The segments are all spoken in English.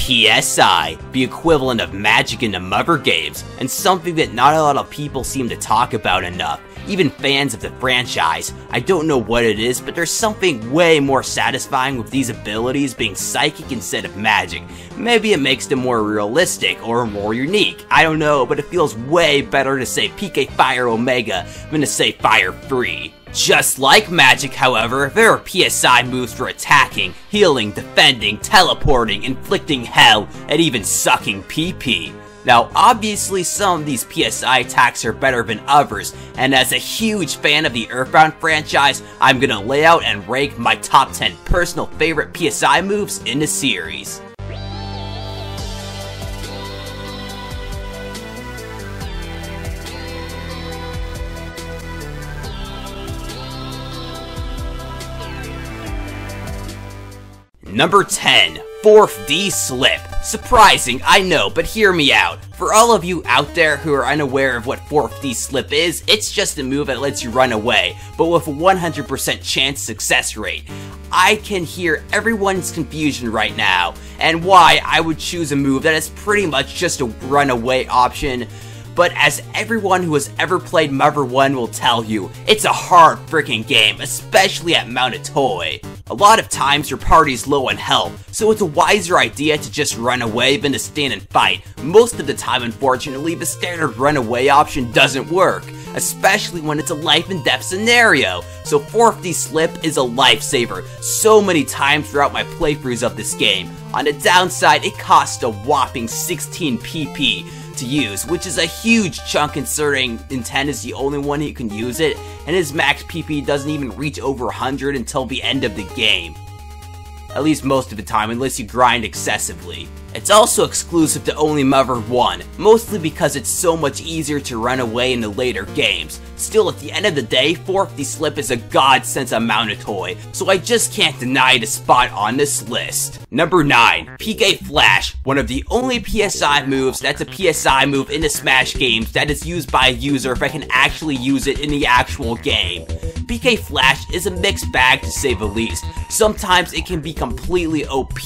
PSI, the equivalent of magic in the Mother games, and something that not a lot of people seem to talk about enough. Even fans of the franchise. I don't know what it is, but there's something way more satisfying with these abilities being psychic instead of magic. Maybe it makes them more realistic or more unique. I don't know, but it feels way better to say PK Fire Omega than to say Fire Free. Just like magic, however, there are PSI moves for attacking, healing, defending, teleporting, inflicting hell, and even sucking PP. Now, obviously some of these PSI attacks are better than others, and as a huge fan of the Earthbound franchise, I'm gonna lay out and rank my top 10 personal favorite PSI moves in the series. Number 10. 4th D Slip. Surprising, I know, but hear me out. For all of you out there who are unaware of what 4th D Slip is, it's just a move that lets you run away, but with a 100% chance success rate. I can hear everyone's confusion right now, and why I would choose a move that is pretty much just a runaway option. But as everyone who has ever played Mother 1 will tell you, it's a hard freaking game, especially at Mount a Toy. A lot of times your party's low on health, so it's a wiser idea to just run away than to stand and fight. Most of the time, unfortunately, the standard runaway option doesn't work, especially when it's a life and death scenario. So 4th D Slip is a lifesaver so many times throughout my playthroughs of this game. On the downside, it costs a whopping 16 PP to use, which is a huge chunk considering Inten is the only one who can use it, and his max PP doesn't even reach over 100 until the end of the game. At least most of the time, unless you grind excessively. It's also exclusive to only Mother 1, mostly because it's so much easier to run away in the later games. Still, at the end of the day, 4th D Slip is a godsend on Mount a Toy, so I just can't deny the spot on this list. Number 9. PK Flash, one of the only PSI moves that's a PSI move in the Smash games that is used by a user that can actually use it in the actual game. PK Flash is a mixed bag to say the least. Sometimes it can be completely OP,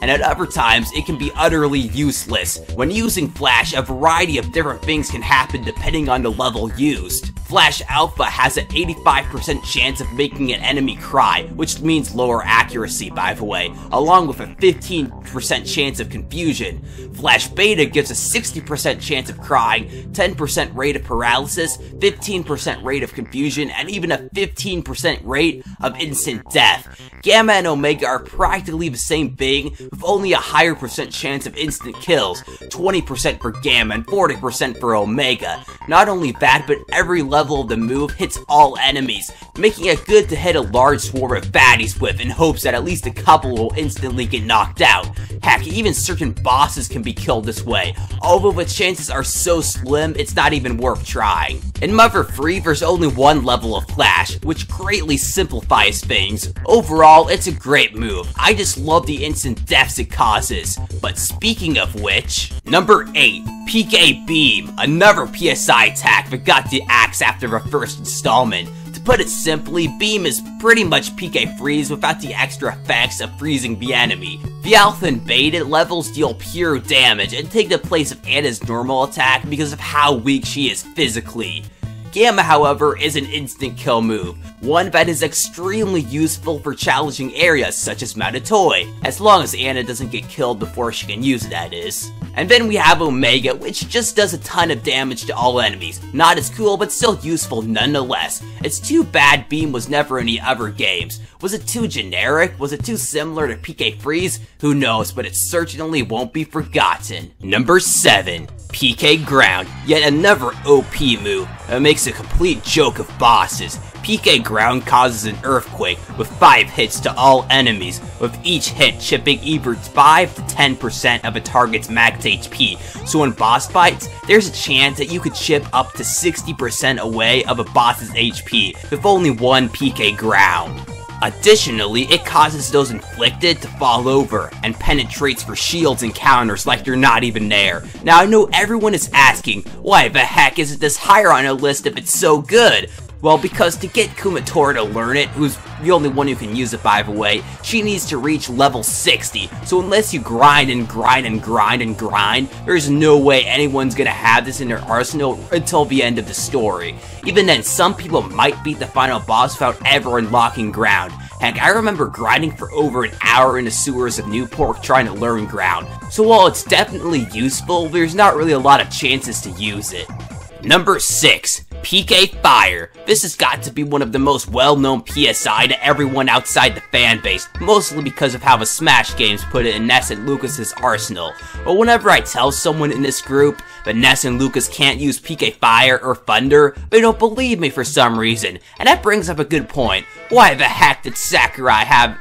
and at other times it can be utterly useless. When using Flash, a variety of different things can happen depending on the level used. Flash Alpha has an 85% chance of making an enemy cry, which means lower accuracy by the way, along with a 15% chance of confusion. Flash Beta gives a 60% chance of crying, 10% rate of paralysis, 15% rate of confusion, and even a 15% rate of instant death. Gamma and Omega are practically the same thing, with only a higher percent chance of instant kills, 20% for Gamma and 40% for Omega. Not only that, but every level of the move hits all enemies, making it good to hit a large swarm of baddies with in hopes that at least a couple will instantly get knocked out. Heck, even certain bosses can be killed this way, although the chances are so slim it's not even worth trying. In Mother 3, there's only one level of Flash, which greatly simplifies things. Overall, it's a great move. I just love the instant deaths it causes. But speaking of which, number 8. PK Beam, another PSI attack that got the axe after the first installment. To put it simply, Beam is pretty much PK Freeze without the extra effects of freezing the enemy. The Alpha and Beta levels deal pure damage and take the place of Anna's normal attack because of how weak she is physically. Gamma, however, is an instant kill move, one that is extremely useful for challenging areas such as Mount a Toy, as long as Anna doesn't get killed before she can use it, that is. And then we have Omega, which just does a ton of damage to all enemies. Not as cool, but still useful nonetheless. It's too bad Beam was never in the other games. Was it too generic? Was it too similar to PK Freeze? Who knows, but it certainly won't be forgotten. Number 7. PK Ground, yet another OP move that makes a complete joke of bosses. PK Ground causes an earthquake with 5 hits to all enemies, with each hit chipping either 5 to 10% of a target's max HP, so in boss fights, there's a chance that you could chip up to 60% away of a boss's HP with only one PK Ground. Additionally, it causes those inflicted to fall over, and penetrates for shields and counters like they're not even there. Now I know everyone is asking, why the heck is it this higher on a list if it's so good? Well, because to get Kumatora to learn it, who's the only one who can use it by the way, she needs to reach level 60. So unless you grind and grind and grind and grind, there's no way anyone's gonna have this in their arsenal until the end of the story. Even then, some people might beat the final boss without ever unlocking ground. Heck, I remember grinding for over an hour in the sewers of Newport trying to learn ground. So while it's definitely useful, there's not really a lot of chances to use it. Number 6. PK Fire. This has got to be one of the most well-known PSI to everyone outside the fanbase, mostly because of how the Smash games put it in Ness and Lucas's arsenal. But whenever I tell someone in this group that Ness and Lucas can't use PK Fire or Thunder, they don't believe me for some reason, and that brings up a good point. Why the heck did Sakurai have,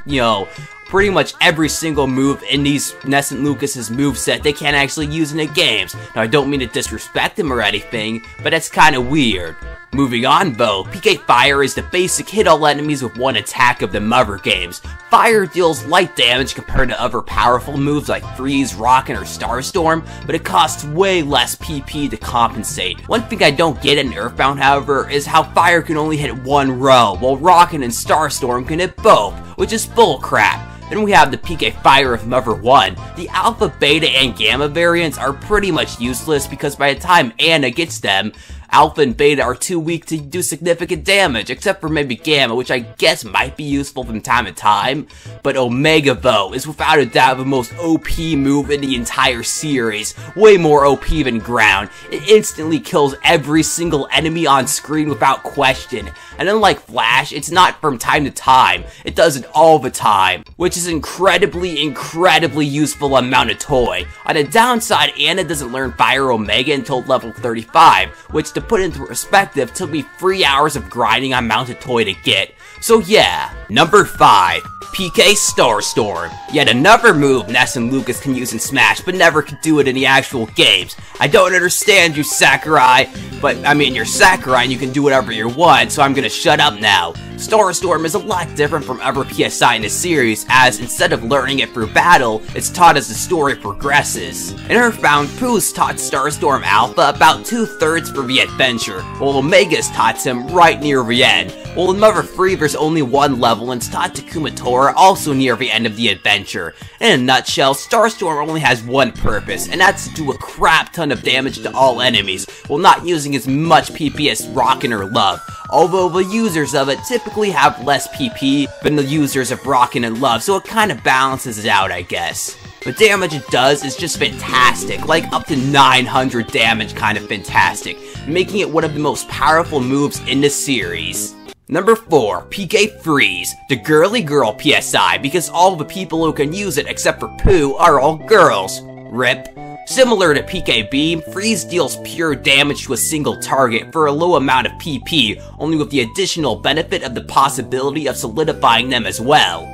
pretty much every single move in these Ness and Lucas's moveset they can't actually use in the games? Now, I don't mean to disrespect them or anything, but that's kinda weird. Moving on though, PK Fire is the basic hit all enemies with one attack of the Mother games. Fire deals light damage compared to other powerful moves like Freeze, Rockin', or Starstorm, but it costs way less PP to compensate. One thing I don't get in Earthbound, however, is how Fire can only hit one row, while Rockin' and Starstorm can hit both, which is bullcrap. Then we have the PK Fire of Mother 1. The Alpha, Beta, and Gamma variants are pretty much useless because by the time Anna gets them, Alpha and Beta are too weak to do significant damage, except for maybe Gamma, which I guess might be useful from time to time. But Omega, though, is without a doubt the most OP move in the entire series. Way more OP than Ground. It instantly kills every single enemy on screen without question. And unlike Flash, it's not from time to time. It does it all the time, which is incredibly useful on Mounted Toy. On the downside, Anna doesn't learn Fire Omega until level 35, which to put into perspective took me 3 hours of grinding on Mounted Toy to get. So yeah. Number 5. PK Starstorm. Yet another move Ness and Lucas can use in Smash, but never could do it in the actual games. I don't understand you, Sakurai, but I mean, you're Sakurai and you can do whatever you want, so I'm gonna shut up now. Starstorm is a lot different from other PSI in the series, as instead of learning it through battle, it's taught as the story progresses. In Earthbound, Pooh's taught Starstorm Alpha about 2/3 for the adventure, while Omega's taught him right near the end. While in Mother 3, there's only one level and it's taught to Kumatora also near the end of the adventure. In a nutshell, Starstorm only has one purpose, and that's to do a crap ton of damage to all enemies, while not using as much PP as Rockin' or Love. Although the users of it typically have less PP than the users of Rockin' and Love, so it kinda balances it out, I guess. The damage it does is just fantastic, like up to 900 damage kind of fantastic, making it one of the most powerful moves in the series. Number 4, PK Freeze, the girly girl PSI, because all the people who can use it except for Pooh are all girls. RIP. Similar to PK Beam, Freeze deals pure damage to a single target for a low amount of PP, only with the additional benefit of the possibility of solidifying them as well.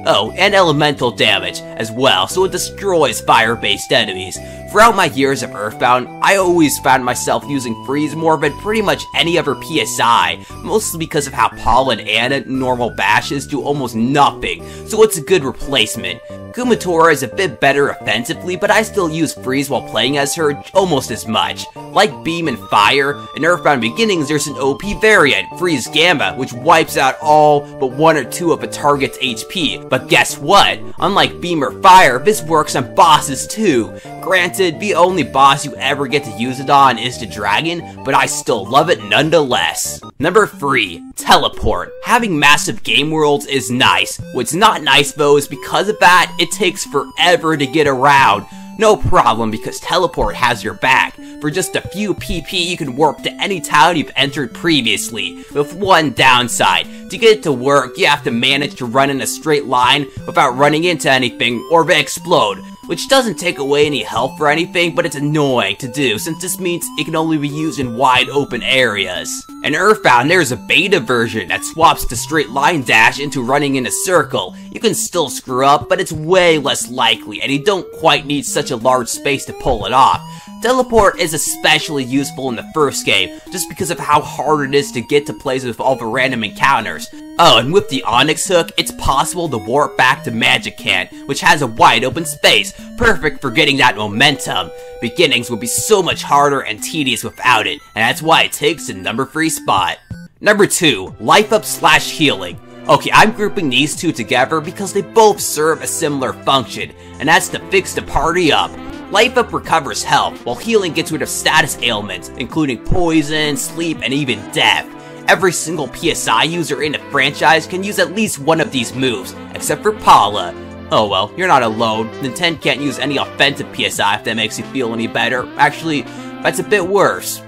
Oh, and elemental damage as well, so it destroys fire-based enemies. Throughout my years of Earthbound, I always found myself using Freeze more than pretty much any other PSI, mostly because of how Paul and Anna normal bashes do almost nothing, so it's a good replacement. Kumatora is a bit better offensively, but I still use Freeze while playing as her almost as much. Like Beam and Fire, in Earthbound Beginnings there's an OP variant, Freeze Gamma, which wipes out all but 1 or 2 of a target's HP. But guess what? Unlike Beam or Fire, this works on bosses too. Granted, the only boss you ever get to use it on is the dragon, but I still love it nonetheless. Number 3. Teleport. Having massive game worlds is nice. What's not nice though is because of that, it takes forever to get around. No problem, because Teleport has your back. For just a few PP, you can warp to any town you've entered previously, with one downside. To get it to work, you have to manage to run in a straight line without running into anything, or they explode. Which doesn't take away any health or anything, but it's annoying to do, since this means it can only be used in wide open areas. In Earthbound, there's a beta version that swaps the straight line dash into running in a circle. You can still screw up, but it's way less likely, and you don't quite need such a large space to pull it off. Teleport is especially useful in the first game, just because of how hard it is to get to places with all the random encounters. Oh, and with the Onyx Hook, it's possible to warp back to Magic Can, which has a wide open space, perfect for getting that momentum. Beginnings would be so much harder and tedious without it, and that's why it takes the number 3 spot. Number 2, Life Up / Healing. Okay, I'm grouping these two together because they both serve a similar function, and that's to fix the party up. Life Up recovers health, while Healing gets rid of status ailments, including poison, sleep, and even death. Every single PSI user in the franchise can use at least one of these moves, except for Paula. Oh well, you're not alone. Nintendo can't use any offensive PSI if that makes you feel any better. Actually, that's a bit worse.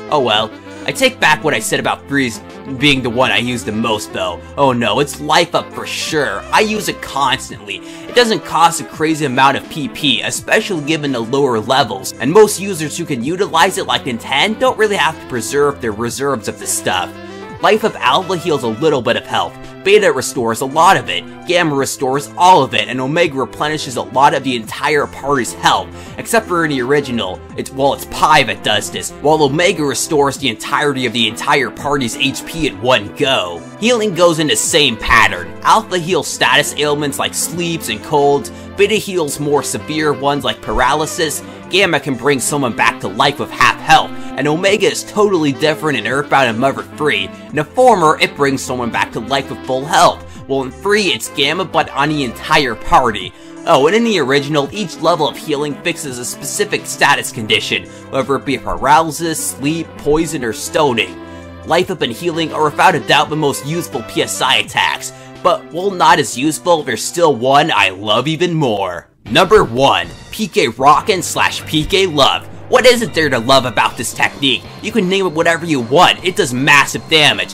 Oh well, I take back what I said about Freeze being the one I use the most though. Oh no, it's Life Up for sure. I use it constantly. It doesn't cost a crazy amount of PP, especially given the lower levels, and most users who can utilize it like Nintendo don't really have to preserve their reserves of the stuff. Life Up Alpha heals a little bit of health, Beta restores a lot of it, Gamma restores all of it, and Omega replenishes a lot of the entire party's health, except for in the original, it's Pi that does this, while Omega restores the entirety of the entire party's HP in one go. Healing goes in the same pattern. Alpha heals status ailments like sleeps and colds, Beta heals more severe ones like paralysis, Gamma can bring someone back to life with half health, and Omega is totally different in Earthbound and Mother 3. In the former, it brings someone back to life with full health, while in 3 it's Gamma but on the entire party. Oh, and in the original, each level of healing fixes a specific status condition, whether it be paralysis, sleep, poison, or stoning. Life Up and Healing are without a doubt the most useful PSI attacks, but while not as useful, there's still one I love even more. Number 1, PK Rockin' / PK Love. What isn't there to love about this technique? You can name it whatever you want, it does massive damage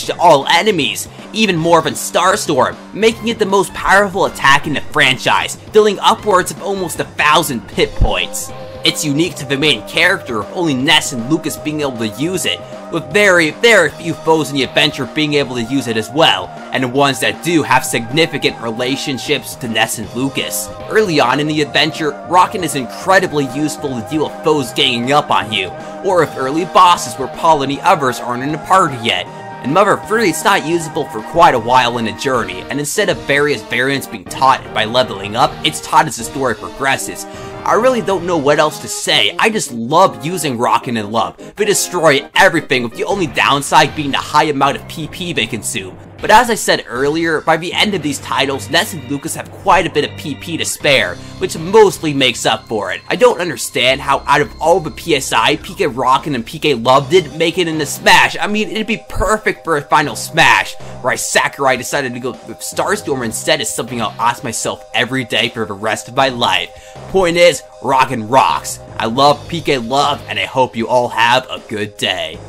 to all enemies, even more than Starstorm, making it the most powerful attack in the franchise, dealing upwards of almost 1,000 pit points. It's unique to the main character, with only Ness and Lucas being able to use it, with very few foes in the adventure being able to use it as well, and the ones that do have significant relationships to Ness and Lucas. Early on in the adventure, Rockin' is incredibly useful to deal with foes ganging up on you, or if early bosses where Paul and the others aren't in the party yet. In Mother 3, it's not usable for quite a while in the journey, and instead of various variants being taught by leveling up, it's taught as the story progresses. I really don't know what else to say, I just love using Rockin' and Love. They destroy everything, with the only downside being the high amount of PP they consume. But as I said earlier, by the end of these titles, Ness and Lucas have quite a bit of PP to spare, which mostly makes up for it. I don't understand how out of all the PSI, PK Rockin' and PK Love didn't make it into Smash. I mean, it'd be perfect for a final Smash, where Sakurai decided to go with Starstorm instead is something I'll ask myself every day for the rest of my life. Point is, Rockin' rocks. I love PK Love, and I hope you all have a good day.